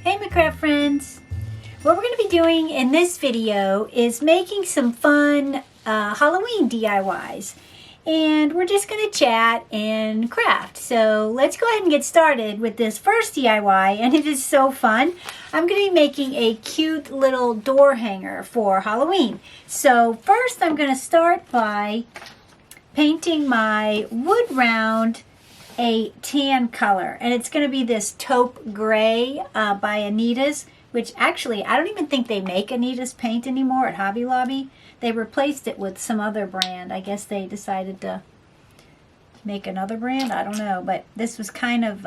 Hey my craft friends! What we're going to be doing in this video is making some fun Halloween DIYs. And we're just going to chat and craft. So let's go ahead and get started with this first DIY, and it is so fun. I'm going to be making a cute little door hanger for Halloween. So first I'm going to start by painting my wood round a tan color, and it's going to be this taupe gray by Anita's, which actually I don't even think they make Anita's paint anymore at Hobby Lobby. They replaced it with some other brand. I guess they decided to make another brand. I don't know, but this was kind of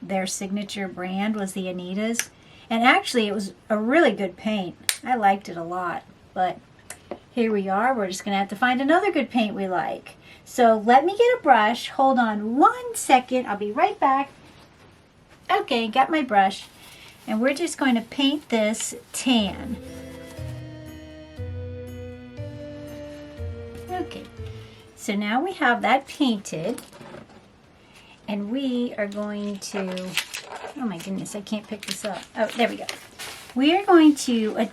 their signature brand was the Anita's, and actually it was a really good paint. I liked it a lot, but here we are. We're just going to have to find another good paint we like. So let me get a brush. Hold on 1 second. I'll be right back. Okay, got my brush. And we're just going to paint this tan. Okay, so now we have that painted. And we are going to, oh my goodness, I can't pick this up. Oh, there we go. We are going to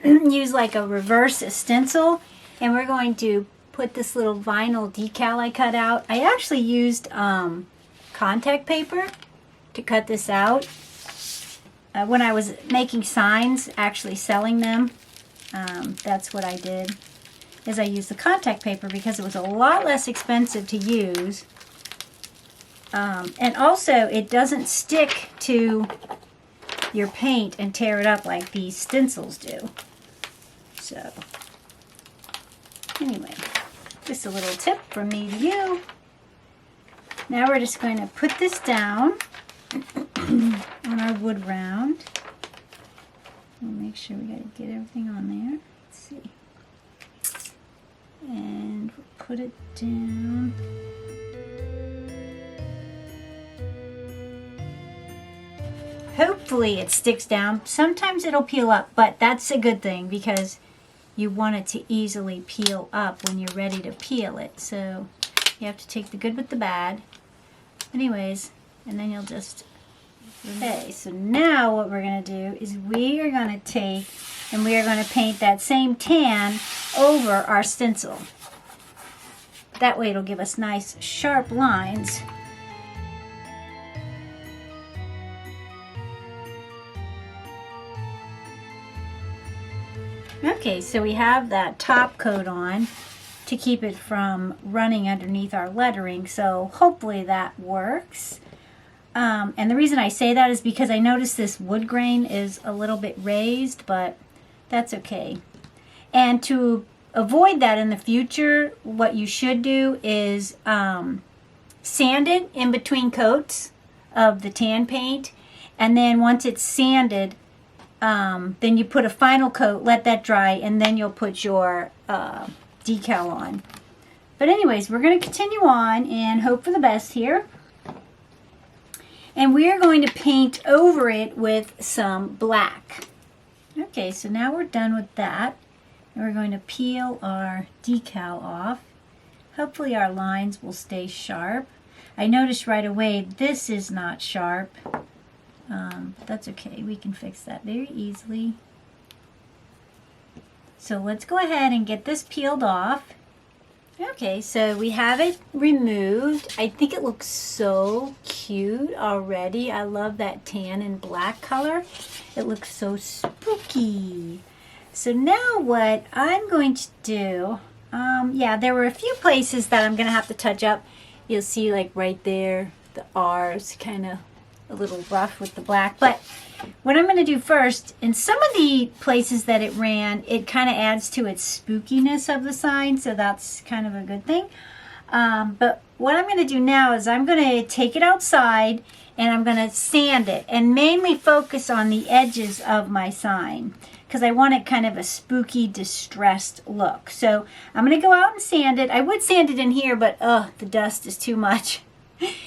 use like a reverse stencil, and we're going to put this little vinyl decal I cut out. I actually used contact paper to cut this out when I was making signs, actually selling them. That's what I did, is I used the contact paper because it was a lot less expensive to use, and also it doesn't stick to your paint and tear it up like these stencils do. So anyway, just a little tip from me to you. Now we're just going to put this down on our wood round. We'll make sure we got to get everything on there. Let's see. And we'll put it down. Hopefully it sticks down. Sometimes it'll peel up, but that's a good thing because you want it to easily peel up when you're ready to peel it. So you have to take the good with the bad. Anyways, and then you'll just, okay, so now what we're going to do is we are going to take and we are going to paint that same tan over our stencil. That way it'll give us nice sharp lines. Okay, so we have that top coat on to keep it from running underneath our lettering, so hopefully that works. And the reason I say that is because I noticed this wood grain is a little bit raised, but that's okay. And to avoid that in the future, what you should do is sand it in between coats of the tan paint, and then once it's sanded, then you put a final coat, let that dry, and then you'll put your decal on. But anyways, we're going to continue on and hope for the best here. And we are going to paint over it with some black. Okay, so now we're done with that. And we're going to peel our decal off. Hopefully our lines will stay sharp. I noticed right away this is not sharp. But that's okay, we can fix that very easily. So let's go ahead and get this peeled off. Okay, so we have it removed. I think it looks so cute already. I love that tan and black color. It looks so spooky. So now what I'm going to do, yeah, there were a few places that I'm going to have to touch up. You'll see like right there, the R's kind of a little rough with the black, but what I'm going to do first, in some of the places that it ran, it kind of adds to its spookiness of the sign, so that's kind of a good thing. But what I'm going to do now is I'm going to take it outside and I'm going to sand it and mainly focus on the edges of my sign because I want it kind of a spooky, distressed look. So I'm going to go out and sand it. I would sand it in here, but the dust is too much.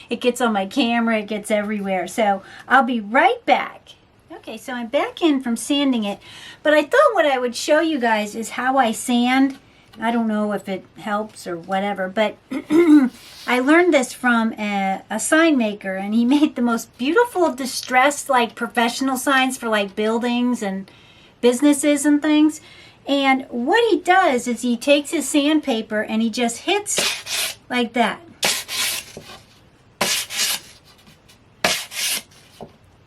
It gets on my camera, it gets everywhere. So I'll be right back. Okay, so I'm back in from sanding it, but I thought what I would show you guys is how I sand I don't know if it helps or whatever, but I learned this from a sign maker, and he made the most beautiful distressed, like, professional signs for, like, buildings and businesses and things. And what he does is he takes his sandpaper and he just hits like that.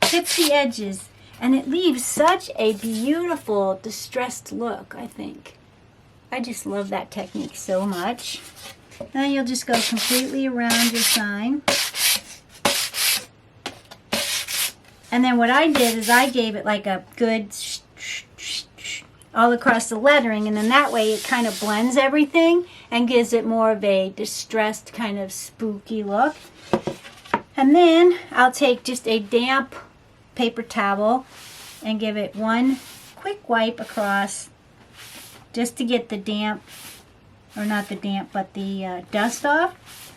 Hits the edges, and it leaves such a beautiful distressed look, I think. I just love that technique so much. Then you'll just go completely around your sign. And then what I did is I gave it like a good all across the lettering, and then that way it kind of blends everything and gives it more of a distressed kind of spooky look. And then I'll take just a damp paper towel and give it one quick wipe across, just to get the damp, or not the damp, but the dust off.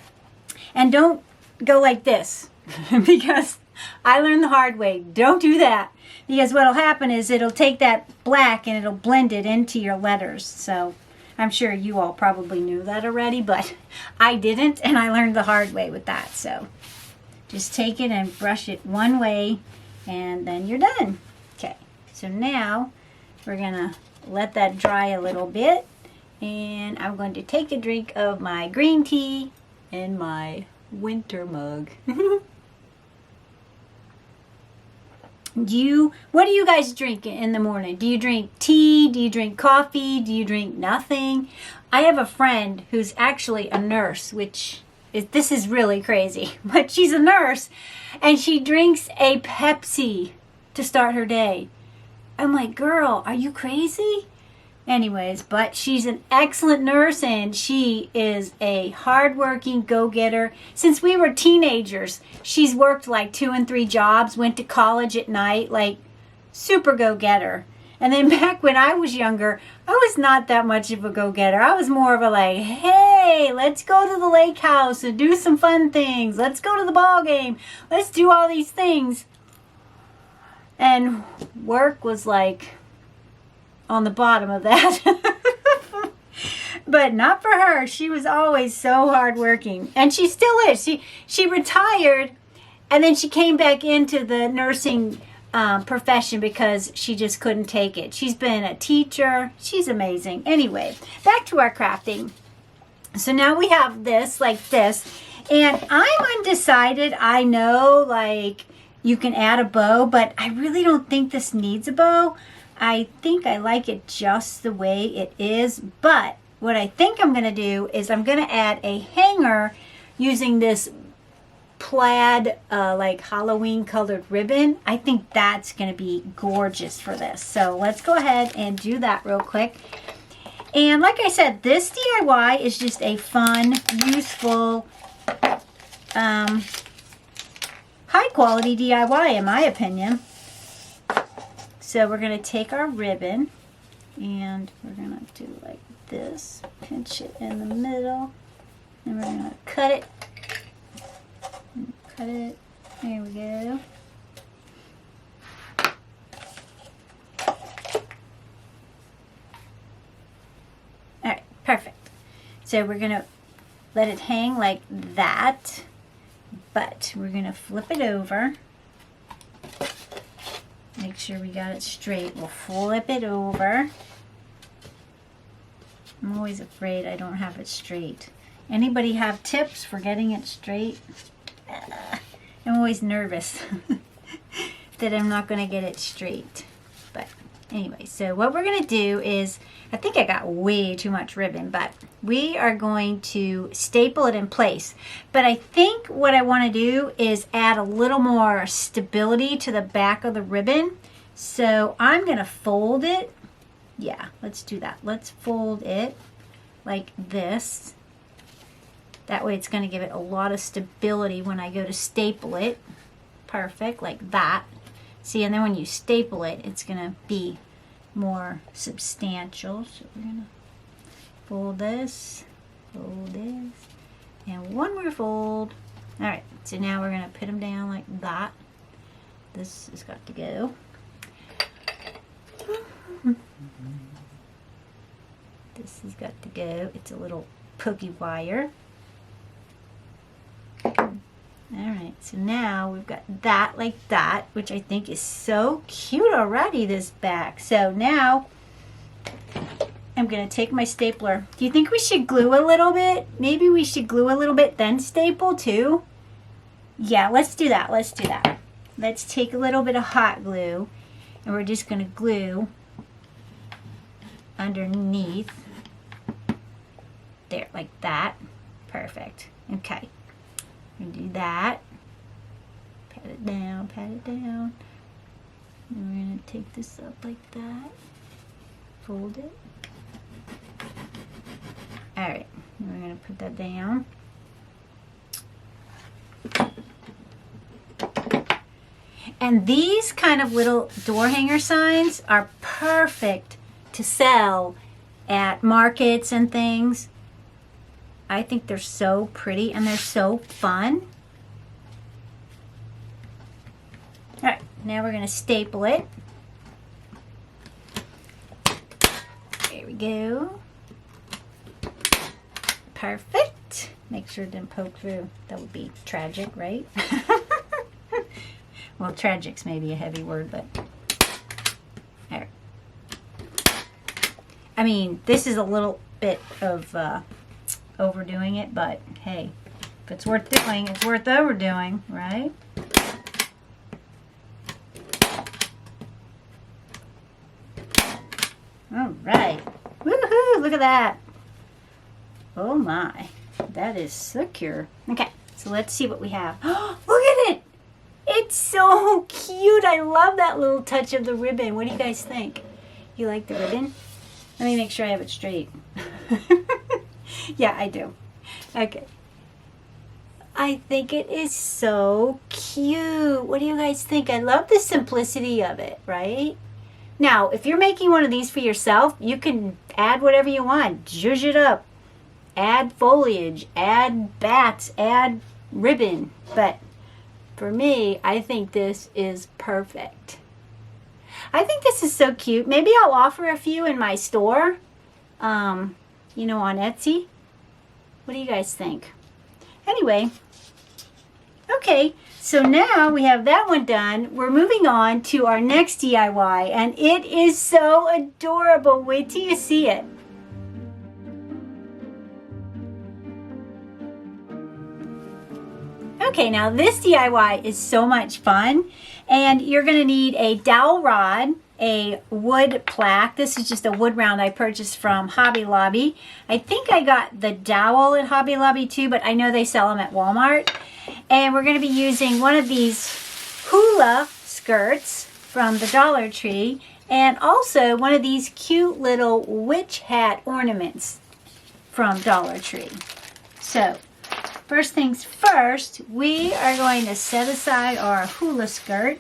And don't go like this, because I learned the hard way. Don't do that, because what'll happen is it'll take that black and it'll blend it into your letters. So I'm sure you all probably knew that already, but I didn't, and I learned the hard way with that. So just take it and brush it one way, and then you're done. Okay, so now we're gonna let that dry a little bit, and I'm going to take a drink of my green tea in my winter mug. What do you guys drink in the morning? Do you drink tea? Do you drink coffee? Do you drink nothing? I have a friend who's actually a nurse, this is really crazy, but she's a nurse, and she drinks a Pepsi to start her day. I'm like, girl, are you crazy? Anyways, but she's an excellent nurse, and she is a hardworking go-getter. Since we were teenagers, she's worked like 2 and 3 jobs, went to college at night, like super go-getter. And then back when I was younger, I was not that much of a go-getter. I was more of a like, hey, let's go to the lake house and do some fun things. Let's go to the ball game. Let's do all these things. And work was like on the bottom of that. But not for her. She was always so hardworking. And she still is. She retired, and then she came back into the nursing profession because she just couldn't take it. She's been a teacher. She's amazing. Anyway, back to our crafting. So now we have this, like this. And I'm undecided. I know, like, you can add a bow, but I really don't think this needs a bow. I think I like it just the way it is. But what I think I'm going to do is I'm going to add a hanger using this plaid, like Halloween colored ribbon. I think that's going to be gorgeous for this. So let's go ahead and do that real quick. And like I said, this DIY is just a fun, useful, high quality DIY in my opinion. So we're going to take our ribbon and we're going to do like this, pinch it in the middle, and we're going to cut it. Cut it. There we go. Alright, perfect. So we're going to let it hang like that, but we're going to flip it over. Make sure we got it straight. We'll flip it over. I'm always afraid I don't have it straight. Anybody have tips for getting it straight? I'm always nervous that I'm not going to get it straight. But anyway, so what we're going to do is, I think I got way too much ribbon, but we are going to staple it in place. But I think what I want to do is add a little more stability to the back of the ribbon. So I'm going to fold it. Yeah, let's do that. Let's fold it like this. That way it's going to give it a lot of stability when I go to staple it. Perfect, like that. See, and then when you staple it, it's going to be more substantial. So we're going to fold this, and one more fold. All right, so now we're going to put them down like that. This has got to go. This has got to go. It's a little pokey wire. Alright, so now we've got that like that, which I think is so cute already, this back. So now I'm going to take my stapler. Do you think we should glue a little bit? Maybe we should glue a little bit, then staple too? Yeah, let's do that. Let's do that. Let's take a little bit of hot glue, and we're just going to glue underneath. There, like that. Perfect. Okay. We're going to do that. Pat it down, pat it down. And we're going to take this up like that. Fold it. Alright, we're going to put that down. And these kind of little door hanger signs are perfect to sell at markets and things. I think they're so pretty and they're so fun. Alright, now we're going to staple it. There we go. Perfect. Make sure it didn't poke through. That would be tragic, right? Well, tragic's maybe a heavy word, but there. I mean, this is a little bit of overdoing it, but hey, if it's worth doing, it's worth overdoing, right? All right. Woohoo! Look at that. Oh my, that is secure. Okay, so let's see what we have. Oh, look at it! It's so cute. I love that little touch of the ribbon. What do you guys think? You like the ribbon? Let me make sure I have it straight. Yeah, I do. Okay. I think it is so cute. What do you guys think? I love the simplicity of it, right? Now, if you're making one of these for yourself, you can add whatever you want. Zhuzh it up. Add foliage. Add bats. Add ribbon. But for me, I think this is perfect. I think this is so cute. Maybe I'll offer a few in my store, you know, on Etsy. What do you guys think? Anyway, okay, so now we have that one done. We're moving on to our next DIY, and it is so adorable. Wait till you see it. Okay, now this DIY is so much fun, and you're going to need a dowel rod, a wood plaque. This is just a wood round I purchased from Hobby Lobby. I think I got the dowel at Hobby Lobby too, but I know they sell them at Walmart. And we're going to be using one of these hula skirts from the Dollar Tree, and also one of these cute little witch hat ornaments from Dollar Tree. So, first things first, we are going to set aside our hula skirt,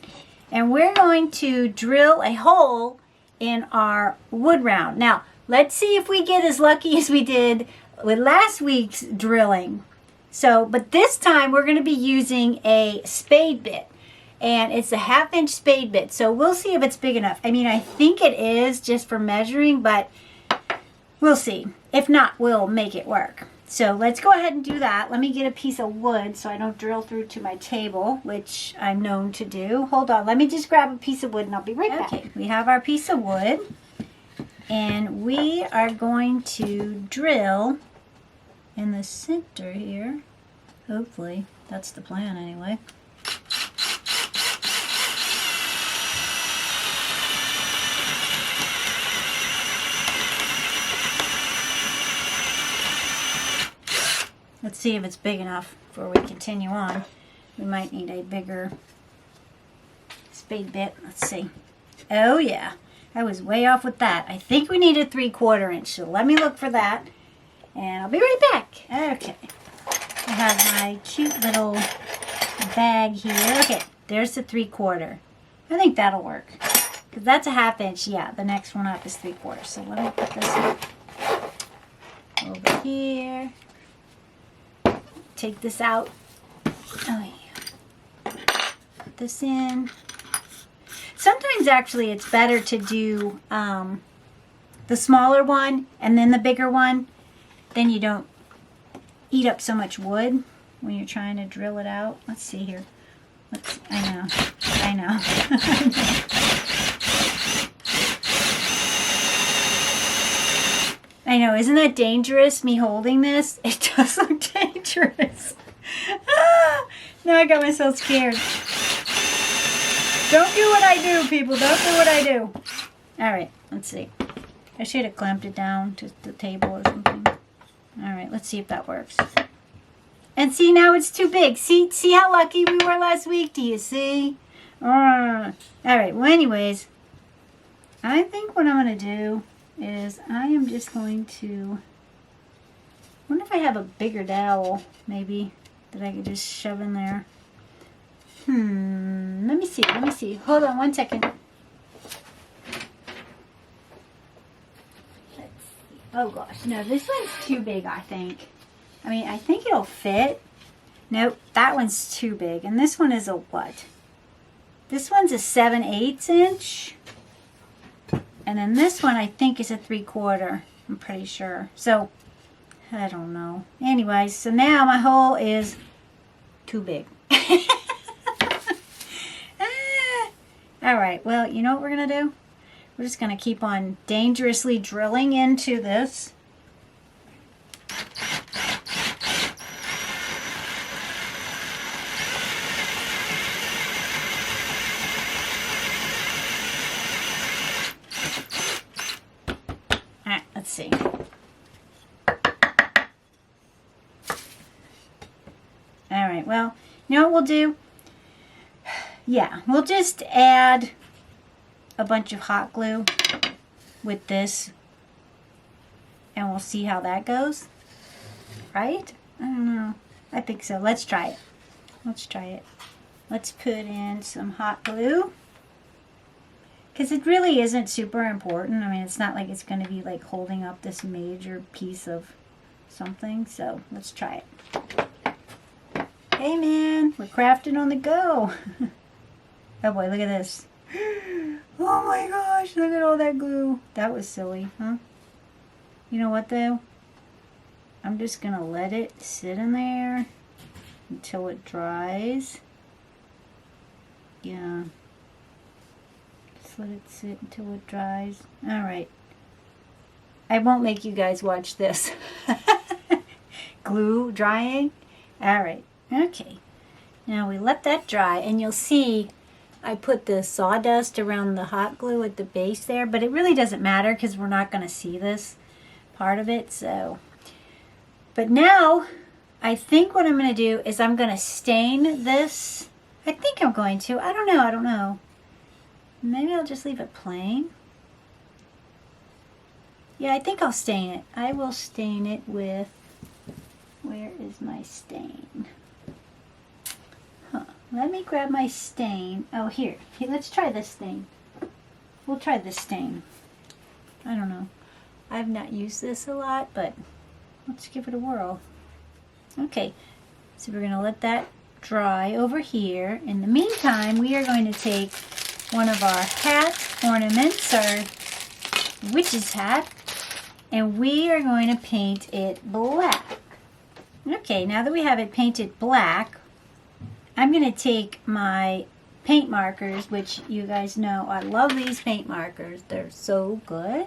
and we're going to drill a hole in our wood round. Now, let's see if we get as lucky as we did with last week's drilling. So, but this time we're going to be using a spade bit, and it's a 1/2-inch spade bit. So we'll see if it's big enough. I mean, I think it is just for measuring, but we'll see. If not, we'll make it work. So let's go ahead and do that. Let me get a piece of wood so I don't drill through to my table, which I'm known to do. Hold on, let me just grab a piece of wood and I'll be right back. Okay, we have our piece of wood, and we are going to drill in the center here. Hopefully, that's the plan anyway. Let's see if it's big enough before we continue on. We might need a bigger spade bit. Let's see. Oh yeah, I was way off with that. I think we need a 3/4 inch, so let me look for that. And I'll be right back. Okay. I have my cute little bag here. Okay, there's the 3/4. I think that'll work. Because that's a 1/2 inch. Yeah, the next one up is 3/4. So let me put this over here. Take this out. Oh yeah. Put this in. Sometimes actually it's better to do the smaller one and then the bigger one, then you don't eat up so much wood when you're trying to drill it out. Let's see here. I know. I know, isn't that dangerous, me holding this? It does look dangerous. Now I got myself scared. Don't do what I do, people. Don't do what I do. Alright, let's see. I should have clamped it down to the table or something. Alright, let's see if that works. And see, now it's too big. See how lucky we were last week? Do you see? Alright, well anyways, I think what I'm going to do is I am just going to, I wonder if I have a bigger dowel, maybe, that I could just shove in there. Let me see. Hold on one second. Let's see. Oh gosh, no, this one's too big, I think. I mean, I think it'll fit. Nope, that one's too big. And this one is a what? This one's a 7/8 inch. And then this one I think is a 3/4. I'm pretty sure. So, I don't know. Anyways, so now my hole is too big. Alright, well, you know what we're going to do? We're just going to keep on dangerously drilling into this. Alright, let's see. Alright, well, you know what we'll do? Yeah, we'll just add a bunch of hot glue with this and we'll see how that goes. Right? I don't know. I think so. Let's try it. Let's put in some hot glue. Because it really isn't super important. I mean, it's not like it's going to be like holding up this major piece of something. So let's try it. Hey man, we're crafting on the go. Oh boy, look at this. Oh my gosh, look at all that glue. That was silly, huh? You know what though? I'm just going to let it sit in there until it dries. Yeah. Just let it sit until it dries. Alright. I won't make you guys watch this. Glue drying. Alright. Okay. Now we let that dry and you'll see I put the sawdust around the hot glue at the base there, but it really doesn't matter because we're not going to see this part of it. So, but now I think what I'm going to do is I'm going to stain this. I think I'm going to. I don't know. Maybe I'll just leave it plain. Yeah, I think I'll stain it. I will stain it with, where is my stain? Let me grab my stain. Oh, here. Let's try this stain. We'll try this stain. I don't know. I've not used this a lot, but let's give it a whirl. Okay. So we're going to let that dry over here. In the meantime, we are going to take one of our hat ornaments, our witch's hat, and we are going to paint it black. Okay, now that we have it painted black, I'm going to take my paint markers, which you guys know I love these paint markers. They're so good.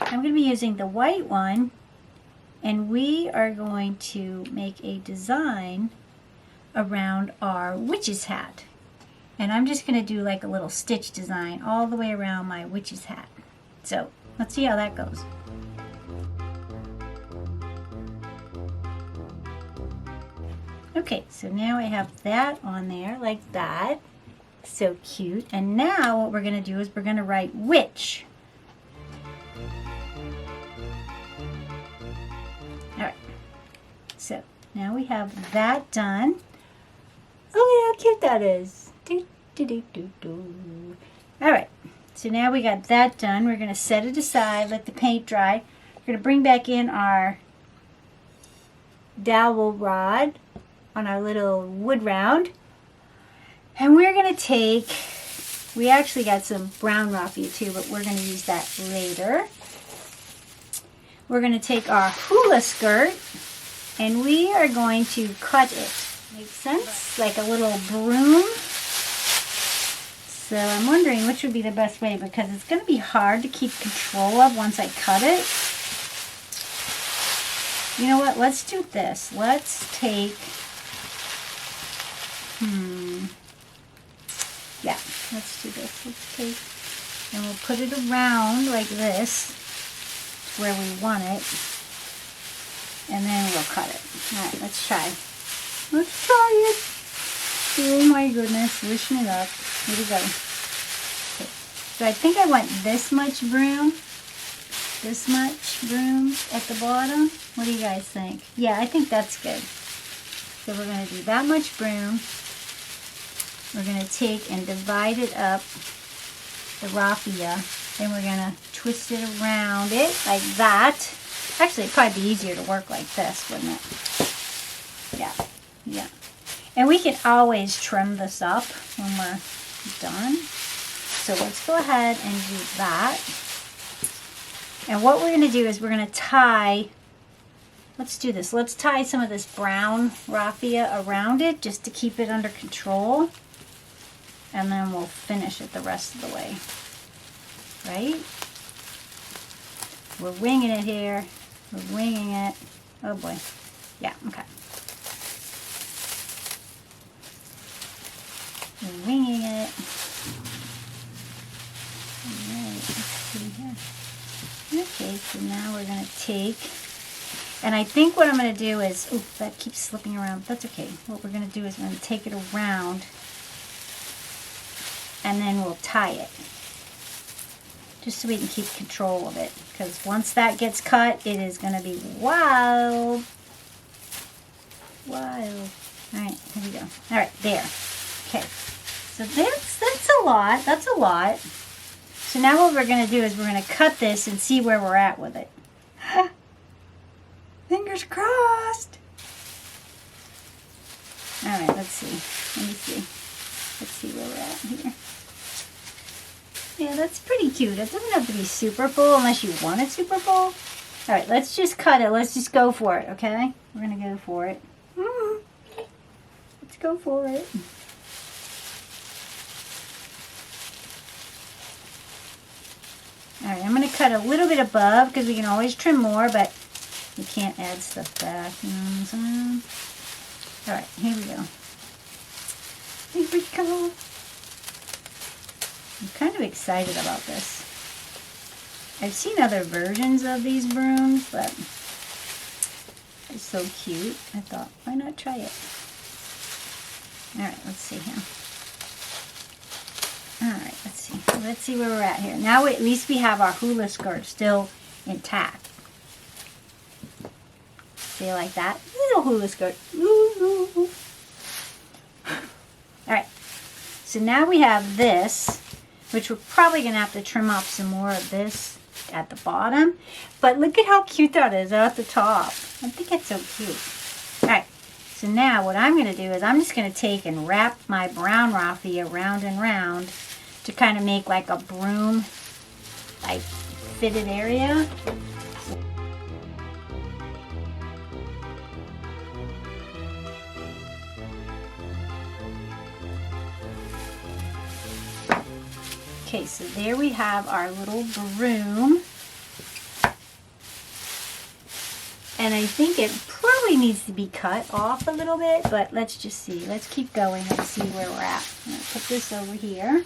I'm going to be using the white one, and we are going to make a design around our witch's hat. And I'm just going to do like a little stitch design all the way around my witch's hat. So let's see how that goes. Okay, so now I have that on there like that. So cute. And now what we're going to do is we're going to write witch. Alright, so now we have that done. Oh, how cute that is. Alright, so now we got that done. We're going to set it aside, let the paint dry. We're going to bring back in our dowel rod on our little wood round. And we're going to take, we actually got some brown raffia too, but we're going to use that later. we're going to take our hula skirt and we are going to cut it. Makes sense? Like a little broom. So I'm wondering which would be the best way, because it's going to be hard to keep control of once I cut it. You know what? Let's do this. Let's take, yeah, let's do this. Let's take, and we'll put it around like this to where we want it. And then we'll cut it. All right, let's try. Let's try it. Oh my goodness, wish me luck. Here we go. Okay. So I think I want this much broom at the bottom. What do you guys think? Yeah, I think that's good. So we're going to do that much broom. We're going to take and divide it up, the raffia, and we're going to twist it around it like that. Actually, it'd probably be easier to work like this, wouldn't it? Yeah, yeah. And we can always trim this up when we're done. So let's go ahead and do that. And what we're going to do is we're going to tie, let's do this. Let's tie some of this brown raffia around it just to keep it under control. And then we'll finish it the rest of the way. Right? We're winging it here. We're winging it. Oh boy. Yeah, okay. We're winging it. Alright, let's see here. Okay, so now we're going to take, and I think what I'm going to do is, oh, that keeps slipping around. That's okay. What we're going to do is we're going to take it around, and then we'll tie it. Just so we can keep control of it. Because once that gets cut, it is going to be wild. Wild. Alright, here we go. Alright, there. Okay. So that's a lot. That's a lot. So now what we're going to do is we're going to cut this and see where we're at with it. Fingers crossed. Alright, let's see. Let me see. Let's see where we're at here. Yeah, that's pretty cute. It doesn't have to be super full unless you want it super full. Alright, let's just cut it. Let's just go for it, okay? We're going to go for it. Let's go for it. Alright, I'm going to cut a little bit above because we can always trim more, but we can't add stuff back. You know what I'm saying? Alright, here we go. Here we go. I'm kind of excited about this. I've seen other versions of these brooms, but it's so cute. I thought, why not try it? Alright, let's see here. Alright, let's see. Let's see where we're at here. Now at least we have our hula skirt still intact. See, like that? Little hula skirt. Alright, so now we have this, which we're probably going to have to trim off some more of this at the bottom. But look at how cute that is at the top. I think it's so cute. Alright, so now what I'm going to do is I'm just going to take and wrap my brown raffia round and round to kind of make like a broom like fitted area. Okay, so there we have our little broom. And I think it probably needs to be cut off a little bit, but let's just see. Let's keep going and see where we're at. I'm going to put this over here.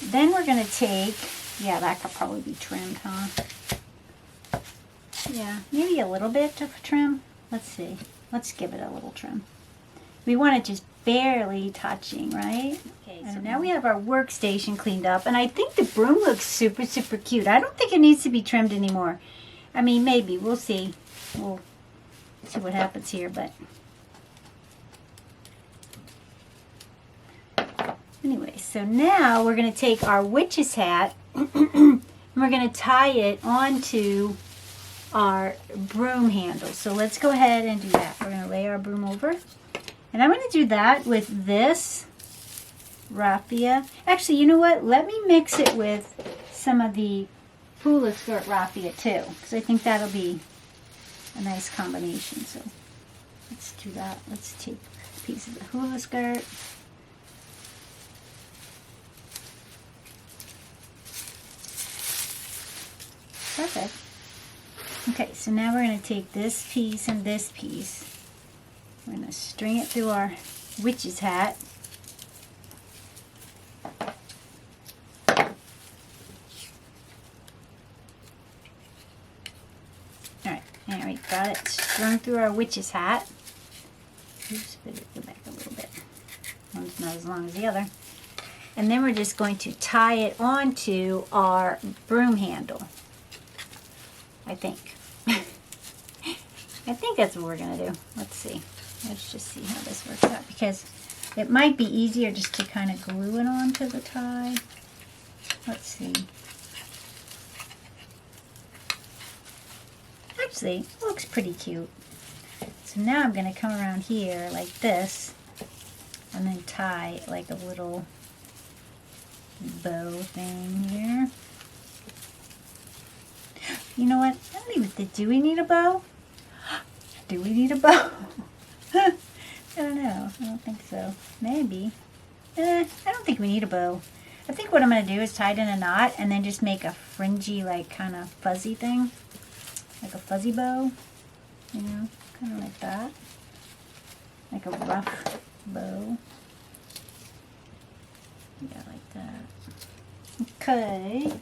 Then we're going to take, yeah, that could probably be trimmed, huh? Yeah, maybe a little bit of trim. Let's see. Let's give it a little trim. We want it just barely touching, right? Okay, so now we have our workstation cleaned up, and I think the broom looks super, super cute. I don't think it needs to be trimmed anymore. I mean, maybe. We'll see. We'll see what happens here, but anyway, so now we're going to take our witch's hat and we're going to tie it onto our broom handle. So let's go ahead and do that. We're going to lay our broom over. And I'm going to do that with this raffia. Actually, you know what? Let me mix it with some of the hula skirt raffia too, because I think that'll be a nice combination. So let's do that. Let's take a piece of the hula skirt. Perfect. Okay, so now we're going to take this piece and this piece. We're going to string it through our witch's hat. Alright, there we got it strung through our witch's hat. Oops, better go back a little bit. One's not as long as the other. And then we're just going to tie it onto our broom handle. I think. I think that's what we're going to do. Let's see. Let's just see how this works out, because it might be easier just to kind of glue it onto the tie. Let's see. Actually, it looks pretty cute. So now I'm going to come around here like this and then tie like a little bow thing here. You know what? I don't even, do we need a bow? Do we need a bow? I don't know. I don't think so. Maybe. I don't think we need a bow. I think what I'm going to do is tie it in a knot and then just make a fringy, like, kind of fuzzy thing. Like a fuzzy bow. You know? Kind of like that. Like a rough bow. Yeah, like that. Okay.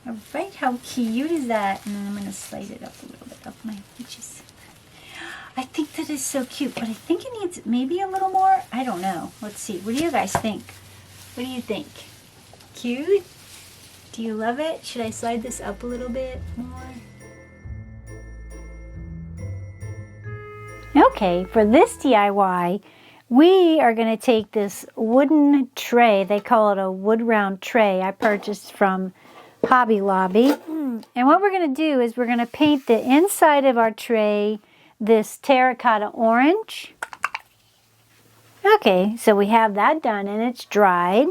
Alright, how cute is that? And then I'm going to slide it up a little bit up my peaches. I think that is so cute, but I think it needs maybe a little more. I don't know. Let's see. What do you guys think? What do you think? Cute? Do you love it? Should I slide this up a little bit more? Okay, for this DIY, we are going to take this wooden tray. They call it a wood round tray I purchased from Hobby Lobby. And what we're going to do is we're going to paint the inside of our tray this terracotta orange. Okay, so we have that done and it's dried.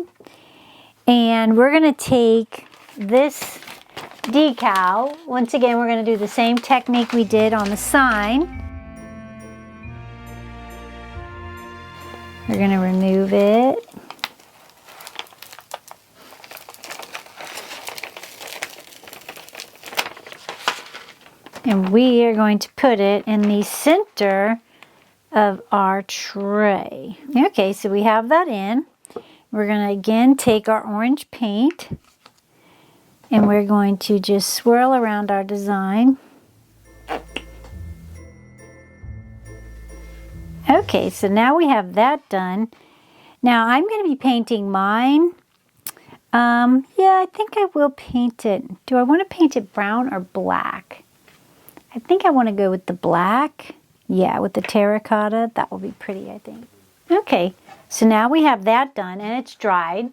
And we're going to take this decal. Once again, we're going to do the same technique we did on the sign. We're going to remove it. And we are going to put it in the center of our tray. Okay, so we have that in. We're going to again take our orange paint and we're going to just swirl around our design. Okay, so now we have that done. Now I'm going to be painting mine. Yeah, I think I will paint it. Do I want to paint it brown or black? I think I want to go with the black. Yeah, with the terracotta. That will be pretty, I think. Okay, so now we have that done and it's dried.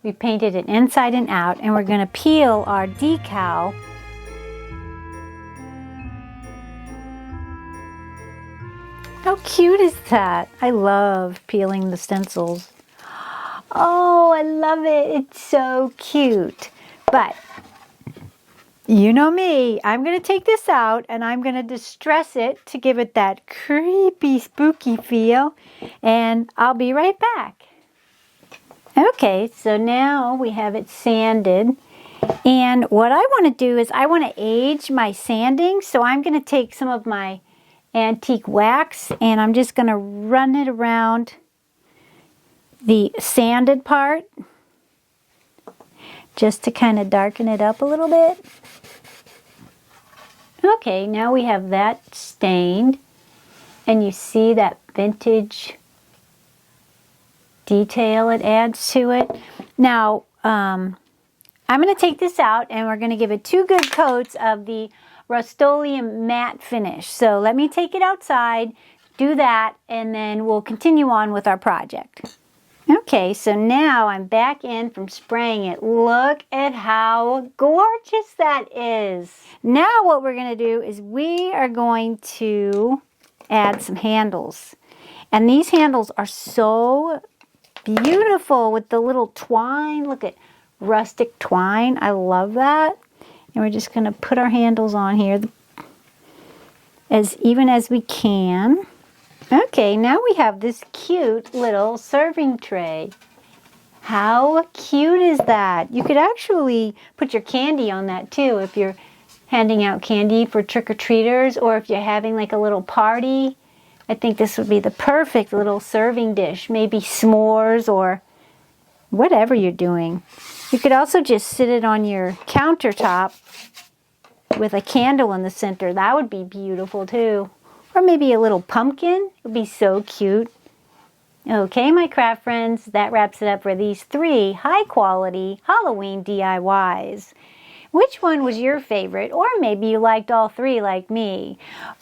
We painted it inside and out and we're going to peel our decal. How cute is that? I love peeling the stencils. Oh, I love it. It's so cute. But you know me, I'm going to take this out and I'm going to distress it to give it that creepy, spooky feel. And I'll be right back. Okay, so now we have it sanded. And what I want to do is I want to age my sanding. So I'm going to take some of my antique wax and I'm just going to run it around the sanded part. Just to kind of darken it up a little bit. Okay, now we have that stained. And you see that vintage detail it adds to it. Now, I'm going to take this out and we're going to give it 2 good coats of the Rust-Oleum matte finish. So let me take it outside, do that, and then we'll continue on with our project. Okay, so now I'm back in from spraying it. Look at how gorgeous that is. Now what we're going to do is we are going to add some handles. And these handles are so beautiful with the little twine. Look at rustic twine. I love that. And we're just going to put our handles on here as even as we can. Okay, now we have this cute little serving tray. How cute is that? You could actually put your candy on that too if you're handing out candy for trick-or-treaters, or if you're having like a little party. I think this would be the perfect little serving dish. Maybe s'mores or whatever you're doing. You could also just sit it on your countertop with a candle in the center. That would be beautiful too. Or maybe a little pumpkin. It would be so cute. Okay, my craft friends, that wraps it up for these 3 high-quality Halloween DIYs. Which one was your favorite? Or maybe you liked all 3 like me.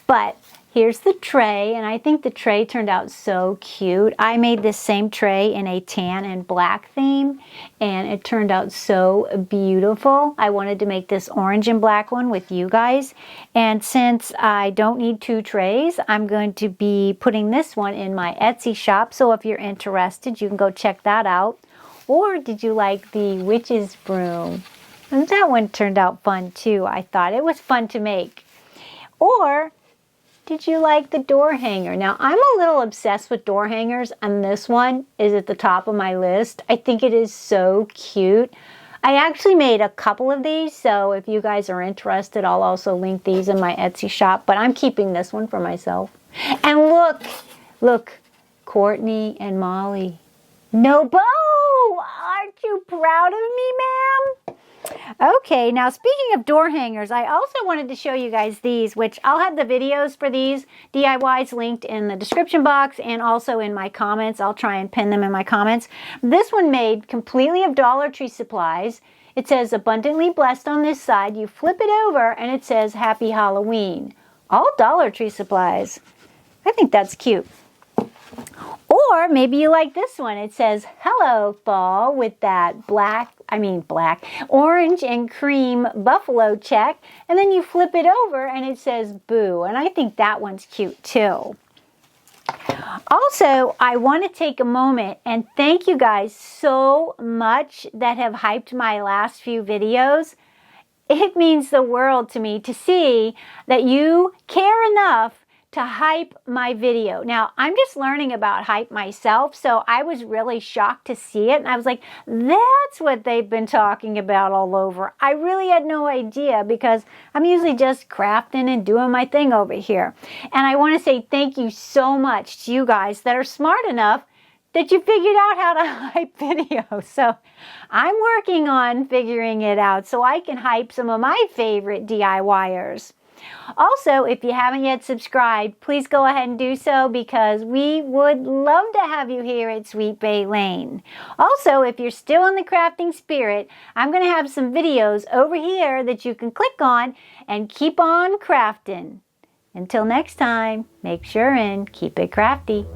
But here's the tray, and I think the tray turned out so cute. I made this same tray in a tan and black theme, and it turned out so beautiful. I wanted to make this orange and black one with you guys, and since I don't need 2 trays, I'm going to be putting this one in my Etsy shop, so if you're interested, you can go check that out. Or did you like the witch's broom? And that one turned out fun too. I thought it was fun to make. Or did you like the door hanger? Now, I'm a little obsessed with door hangers, and this one is at the top of my list. I think it is so cute. I actually made a couple of these, so if you guys are interested, I'll also link these in my Etsy shop, but I'm keeping this one for myself. And look, Courtney and Molly. No bow! Aren't you proud of me, ma'am? Okay, now speaking of door hangers, I also wanted to show you guys these, which I'll have the videos for these DIYs linked in the description box and also in my comments. I'll try and pin them in my comments. This one made completely of Dollar Tree supplies. It says abundantly blessed on this side. You flip it over and it says Happy Halloween. All Dollar Tree supplies. I think that's cute. Or maybe you like this one. It says Hello Fall with that orange and cream buffalo check. And then you flip it over and it says Boo. And I think that one's cute too. Also, I want to take a moment and thank you guys so much that have hyped my last few videos. It means the world to me to see that you care enough to hype my video. Now, I'm just learning about hype myself, so I was really shocked to see it, and I was like, that's what they've been talking about all over. I really had no idea because I'm usually just crafting and doing my thing over here. And I want to say thank you so much to you guys that are smart enough that you figured out how to hype videos. So I'm working on figuring it out so I can hype some of my favorite DIYers. Also, if you haven't yet subscribed, please go ahead and do so because we would love to have you here at Sweet Bay Lane. Also, if you're still in the crafting spirit, I'm going to have some videos over here that you can click on and keep on crafting. Until next time, make sure and keep it crafty.